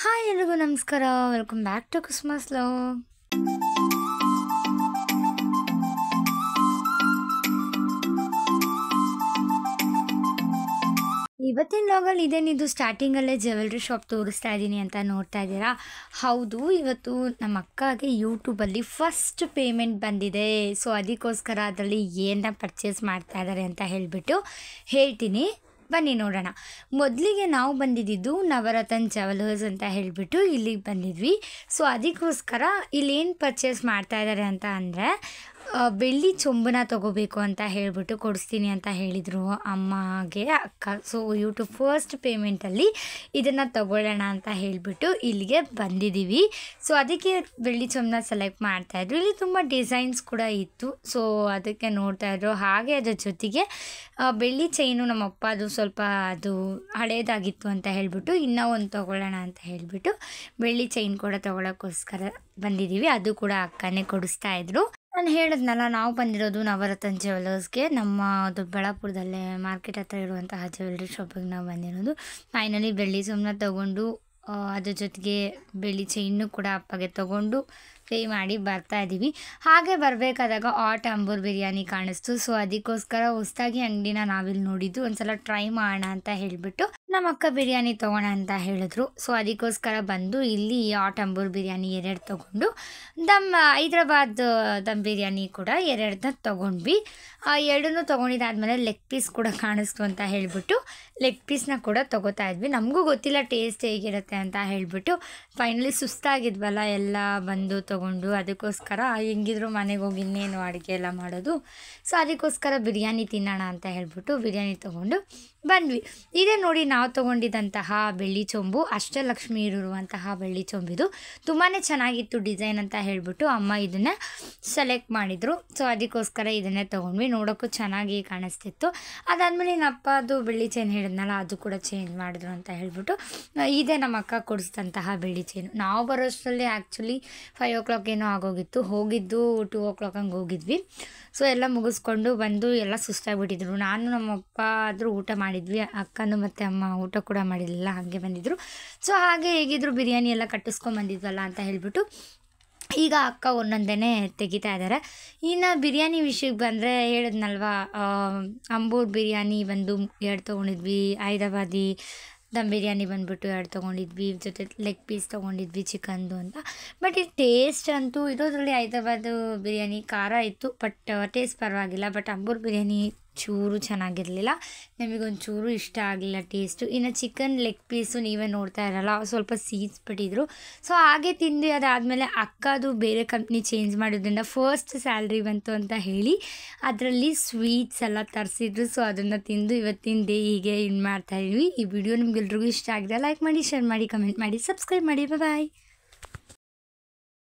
Hi ಎಲ್ರಿಗೂ ನಮಸ್ಕಾರ. Welcome back to Christmas love. ಇವತ್ತಿನ ಲಾಗಲ್ಲಿ ಇದೇನಿದು ಸ್ಟಾರ್ಟಿಂಗಲ್ಲೇ ಜ್ಯುವೆಲ್ರಿ ಶಾಪ್ ತೋರಿಸ್ತಾ ಇದ್ದೀನಿ ಅಂತ ನೋಡ್ತಾ ಇದ್ದೀರಾ. ಹೌದು, ಇವತ್ತು ನಮ್ಮ ಅಕ್ಕಗೆ ಯೂಟ್ಯೂಬಲ್ಲಿ ಫಸ್ಟ್ ಪೇಮೆಂಟ್ ಬಂದಿದೆ. ಸೊ ಅದಕ್ಕೋಸ್ಕರ ಅದರಲ್ಲಿ ಏನನ್ನ ಪರ್ಚೇಸ್ ಮಾಡ್ತಾ ಇದ್ದಾರೆ ಅಂತ ಹೇಳಿಬಿಟ್ಟು ಹೇಳ್ತೀನಿ, ಬನ್ನಿ ನೋಡೋಣ. ಮೊದಲಿಗೆ ನಾವು ಬಂದಿದ್ದು ನವರತ್ನ ಜ್ಯುವೆಲರ್ಸ್ ಅಂತ ಹೇಳಿಬಿಟ್ಟು ಇಲ್ಲಿಗೆ ಬಂದಿದ್ವಿ. ಸೊ ಅದಕ್ಕೋಸ್ಕರ ಇಲ್ಲೇನು ಪರ್ಚೇಸ್ ಮಾಡ್ತಾ ಇದ್ದಾರೆ ಅಂತ ಅಂದರೆ ಬೆಳ್ಳಿ ಚೊಂಬನ್ನ ತೊಗೋಬೇಕು ಅಂತ ಹೇಳಿಬಿಟ್ಟು ಕೊಡಿಸ್ತೀನಿ ಅಂತ ಹೇಳಿದರು ಅಮ್ಮಗೆ ಅಕ್ಕ. ಸೊ ಯೂಟ್ಯೂಬ್ ಫಸ್ಟ್ ಪೇಮೆಂಟಲ್ಲಿ ಇದನ್ನು ತೊಗೊಳ್ಳೋಣ ಅಂತ ಹೇಳಿಬಿಟ್ಟು ಇಲ್ಲಿಗೆ ಬಂದಿದ್ದೀವಿ. ಸೊ ಅದಕ್ಕೆ ಬೆಳ್ಳಿ ಚೊಂಬನ್ನ ಸೆಲೆಕ್ಟ್ ಮಾಡ್ತಾಯಿದ್ರು. ಇಲ್ಲಿ ತುಂಬ ಡಿಸೈನ್ಸ್ ಕೂಡ ಇತ್ತು, ಸೊ ಅದಕ್ಕೆ ನೋಡ್ತಾಯಿದ್ರು. ಹಾಗೆ ಅದ್ರ ಜೊತೆಗೆ ಬೆಳ್ಳಿ ಚೈನು ನಮ್ಮಪ್ಪ ಅದು ಸ್ವಲ್ಪ ಅದು ಹಳೇದಾಗಿತ್ತು ಅಂತ ಹೇಳಿಬಿಟ್ಟು ಇನ್ನೂ ಒಂದು ತೊಗೊಳ್ಳೋಣ ಅಂತ ಹೇಳಿಬಿಟ್ಟು ಬೆಳ್ಳಿ ಚೈನ್ ಕೂಡ ತೊಗೊಳೋಕ್ಕೋಸ್ಕರ ಬಂದಿದ್ದೀವಿ. ಅದು ಕೂಡ ಅಕ್ಕನೇ ಕೊಡಿಸ್ತಾಯಿದ್ರು. ನಾನು ಹೇಳಿದ್ನಲ್ಲ, ನಾವು ಬಂದಿರೋದು ನವರತ್ನ ಜ್ಯುವೆಲರ್ಸ್ಗೆ, ನಮ್ಮ ದೊಡ್ಡಬಳ್ಳಾಪುರದಲ್ಲೇ ಮಾರ್ಕೆಟ್ ಹತ್ರ ಇರುವಂತಹ ಜ್ಯುವೆಲ್ರಿ ಶಾಪಿಗೆ ನಾವು ಬಂದಿರೋದು. ಫೈನಲಿ ಬೆಳ್ಳಿ ಚೊಂಬನ್ನ ತೊಗೊಂಡು ಅದ್ರ ಜೊತೆಗೆ ಬೆಳ್ಳಿ ಚೈನು ಕೂಡ ಅಪ್ಪಗೆ ತೊಗೊಂಡು ಪೇ ಮಾಡಿ ಬರ್ತಾ ಇದ್ದೀವಿ. ಹಾಗೆ ಬರಬೇಕಾದಾಗ ಆಟ್ ಅಂಬೂರ್ ಬಿರಿಯಾನಿ ಕಾಣಿಸ್ತು. ಸೊ ಅದಕ್ಕೋಸ್ಕರ ಹೊಸದಾಗಿ ಅಂಗಡಿನ ನಾವಿಲ್ಲಿ ನೋಡಿದ್ದು, ಒಂದ್ಸಲ ಟ್ರೈ ಮಾಡೋಣ ಅಂತ ಹೇಳಿಬಿಟ್ಟು ನಮ್ಮ ಅಕ್ಕ ಬಿರಿಯಾನಿ ತೊಗೋಣ ಅಂತ ಹೇಳಿದ್ರು. ಸೊ ಅದಕ್ಕೋಸ್ಕರ ಬಂದು ಇಲ್ಲಿ ಆಟ್ ಅಂಬೂರ್ ಬಿರಿಯಾನಿ 2 ತೊಗೊಂಡು ಹೈದ್ರಾಬಾದ್ ದಮ್ ಬಿರಿಯಾನಿ ಕೂಡ 2 ತೊಗೊಂಡ್ವಿ. 2 ತೊಗೊಂಡಿದ್ದಾದಮೇಲೆ ಲೆಗ್ ಪೀಸ್ ಕೂಡ ಕಾಣಿಸ್ತು ಅಂತ ಹೇಳಿಬಿಟ್ಟು ಲೆಗ್ ಪೀಸ್ನ ಕೂಡ ತೊಗೋತಾ ಇದ್ವಿ. ನಮಗೂ ಗೊತ್ತಿಲ್ಲ ಟೇಸ್ಟ್ ಹೇಗಿರುತ್ತೆ ಅಂತ ಹೇಳಿಬಿಟ್ಟು ಫೈನಲಿ ಸುಸ್ತಾಗಿದ್ವಲ್ಲ ಎಲ್ಲ ಬಂದು ತೊಗೊಂಡು, ಅದಕ್ಕೋಸ್ಕರ ಹೆಂಗಿದ್ರು ಮನೆಗೆ ಹೋಗಿ ಇನ್ನೇನು ಅಡುಗೆ ಎಲ್ಲ ಮಾಡೋದು. ಸೊ ಅದಕ್ಕೋಸ್ಕರ ಬಿರಿಯಾನಿ ತಿನ್ನೋಣ ಅಂತ ಹೇಳಿಬಿಟ್ಟು ಬಿರಿಯಾನಿ ತೊಗೊಂಡು ಬಂದ್ವಿ. ಇದೇ ನೋಡಿ ನಾವು ತೊಗೊಂಡಿದ್ದಂತಹ ಬೆಳ್ಳಿ ಚೊಂಬು, ಅಷ್ಟಲಕ್ಷ್ಮಿ ಇರುವಂತಹ ಬೆಳ್ಳಿ ಚೊಂಬಿದು ತುಂಬಾ ಚೆನ್ನಾಗಿತ್ತು ಡಿಸೈನ್ ಅಂತ ಹೇಳಿಬಿಟ್ಟು ಅಮ್ಮ ಇದನ್ನೇ ಸೆಲೆಕ್ಟ್ ಮಾಡಿದರು. ಸೊ ಅದಕ್ಕೋಸ್ಕರ ಇದನ್ನೇ ತೊಗೊಂಡ್ವಿ. ನೋಡೋಕ್ಕೂ ಚೆನ್ನಾಗಿ ಕಾಣಿಸ್ತಿತ್ತು. ಅದಾದಮೇಲೆ ನನ್ನಪ್ಪ ಅದು ಬೆಳ್ಳಿ ಚೈನ್ ಹೇಳಿದ್ನಲ್ಲ, ಅದು ಕೂಡ ಚೇಂಜ್ ಮಾಡಿದ್ರು ಅಂತ ಹೇಳಿಬಿಟ್ಟು ಇದೇ ನಮ್ಮ ಅಕ್ಕ ಕೊಡಿಸಿದಂತಹ ಬೆಳ್ಳಿ ಚೈನು. ನಾವು ಬರೋಷ್ಟರಲ್ಲಿ ಆ್ಯಕ್ಚುಲಿ 5 o'clock ಏನೋ ಆಗೋಗಿತ್ತು. ಹೋಗಿದ್ದು 2 o'clock ಹಂಗೆ ಹೋಗಿದ್ವಿ. ಸೊ ಎಲ್ಲ ಮುಗಿಸ್ಕೊಂಡು ಬಂದು ಎಲ್ಲ ಸುಸ್ತಾಗಿಬಿಟ್ಟಿದ್ರು. ನಾನು ನಮ್ಮಪ್ಪ ಆದರೂ ಊಟ ಮಾಡಿದ್ವಿ, ಅಕ್ಕನೂ ಮತ್ತು ಅಮ್ಮ ಊಟ ಕೂಡ ಮಾಡಿರಲಿಲ್ಲ, ಹಾಗೆ ಬಂದಿದ್ದರು. ಸೊ ಹಾಗೆ ಹೇಗಿದ್ರು ಬಿರಿಯಾನಿ ಎಲ್ಲ ಕಟ್ಟಿಸ್ಕೊಂಬಂದಿದ್ವಲ್ಲ ಅಂತ ಹೇಳಿಬಿಟ್ಟು ಈಗ ಅಕ್ಕ ಒಂದೊಂದೇ ತೆಗಿತಾ ಇದ್ದಾರೆ. ಇನ್ನು ಬಿರಿಯಾನಿ ವಿಷಯಕ್ಕೆ ಬಂದರೆ ಹೇಳಿದ್ನಲ್ವ, ಅಂಬೂರ್ ಬಿರಿಯಾನಿ ಬಂದು 2 ತೊಗೊಂಡಿದ್ವಿ, ಹೈದರಾಬಾದಿ ದಮ್ ಬಿರಿಯಾನಿ ಬಂದುಬಿಟ್ಟು 2 ತೊಗೊಂಡಿದ್ವಿ, ಜೊತೆ ಲೆಗ್ ಪೀಸ್ ತೊಗೊಂಡಿದ್ವಿ ಚಿಕನ್ದು ಅಂತ. ಬಟ್ ಈ ಟೇಸ್ಟ್ ಅಂತೂ ಇರೋದ್ರಲ್ಲಿ ಹೈದರಾಬಾದ್ ಬಿರಿಯಾನಿ ಖಾರ ಇತ್ತು, ಬಟ್ ಟೇಸ್ಟ್ ಪರವಾಗಿಲ್ಲ. ಬಟ್ ಅಂಬೂರ್ ಬಿರಿಯಾನಿ ಚೂರು ಚೆನ್ನಾಗಿರಲಿಲ್ಲ, ನಮಗೊಂಚೂರು ಇಷ್ಟ ಆಗಲಿಲ್ಲ ಟೇಸ್ಟು. ಇನ್ನು ಚಿಕನ್ ಲೆಗ್ ಪೀಸು ನೀವೇ ನೋಡ್ತಾ ಇರಲ್ಲ, ಸ್ವಲ್ಪ ಸೀಸ್ಬಿಟ್ಟಿದ್ರು. ಸೊ ಹಾಗೆ ತಿಂದು ಅದಾದಮೇಲೆ ಅಕ್ಕದು ಬೇರೆ ಕಂಪ್ನಿ ಚೇಂಜ್ ಮಾಡೋದ್ರಿಂದ ಫಸ್ಟ್ ಸ್ಯಾಲ್ರಿ ಬಂತು ಅಂತ ಹೇಳಿ ಅದರಲ್ಲಿ ಸ್ವೀಟ್ಸ್ ಎಲ್ಲ ತರಿಸಿದ್ರು. ಸೊ ಅದನ್ನು ತಿಂದು ಇವತ್ತಿನ ಡೇ ಹೀಗೆ ಮಾಡ್ತಾಯಿದ್ವಿ. ಈ ವಿಡಿಯೋ ನಿಮ್ಗೆಲ್ರಿಗೂ ಇಷ್ಟ ಆಗಿದೆ, ಲೈಕ್ ಮಾಡಿ, ಶೇರ್ ಮಾಡಿ, ಕಮೆಂಟ್ ಮಾಡಿ, ಸಬ್ಸ್ಕ್ರೈಬ್ ಮಾಡಿ. ಬಾಯ್.